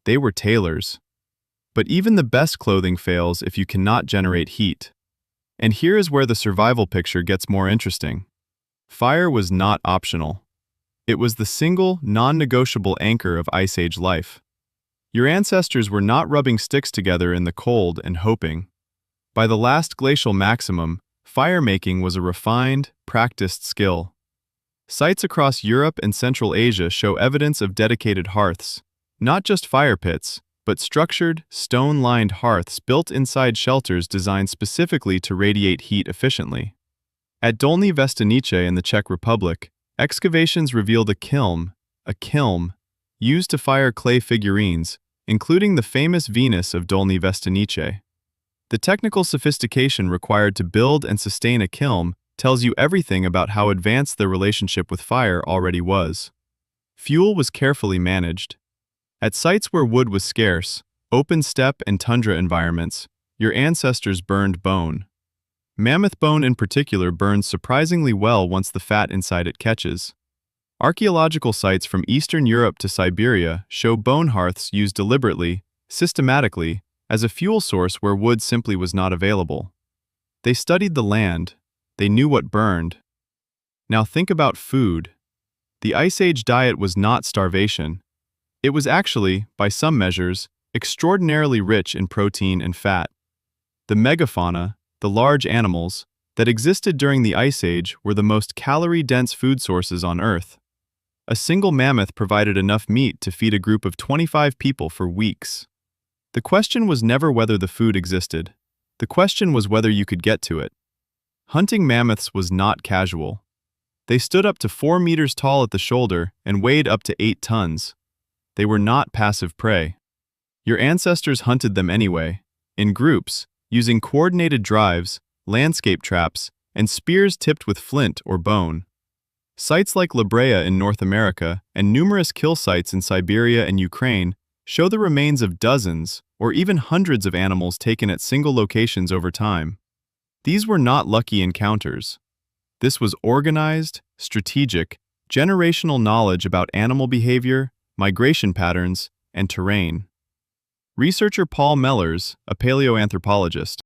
They were tailors. But even the best clothing fails if you cannot generate heat. And here is where the survival picture gets more interesting. Fire was not optional. It was the single, non-negotiable anchor of Ice Age life. Your ancestors were not rubbing sticks together in the cold and hoping. By the last glacial maximum, fire-making was a refined, practiced skill. Sites across Europe and Central Asia show evidence of dedicated hearths, not just fire pits, but structured, stone-lined hearths built inside shelters designed specifically to radiate heat efficiently. At Dolní Věstonice in the Czech Republic, excavations revealed a kiln, used to fire clay figurines, including the famous Venus of Dolní Věstonice. The technical sophistication required to build and sustain a kiln tells you everything about how advanced their relationship with fire already was. Fuel was carefully managed. At sites where wood was scarce, open steppe and tundra environments, your ancestors burned bone. Mammoth bone in particular burns surprisingly well once the fat inside it catches. Archaeological sites from Eastern Europe to Siberia show bone hearths used deliberately, systematically, as a fuel source where wood simply was not available. They studied the land. They knew what burned. Now think about food. The Ice Age diet was not starvation. It was actually, by some measures, extraordinarily rich in protein and fat. The megafauna, the large animals, that existed during the Ice Age were the most calorie-dense food sources on Earth. A single mammoth provided enough meat to feed a group of 25 people for weeks. The question was never whether the food existed. The question was whether you could get to it. Hunting mammoths was not casual. They stood up to 4 meters tall at the shoulder and weighed up to 8 tons. They were not passive prey. Your ancestors hunted them anyway, in groups, using coordinated drives, landscape traps, and spears tipped with flint or bone. Sites like La Brea in North America and numerous kill sites in Siberia and Ukraine show the remains of dozens or even hundreds of animals taken at single locations over time. These were not lucky encounters. This was organized, strategic, generational knowledge about animal behavior, migration patterns, and terrain. Researcher Paul Mellers, a paleoanthropologist,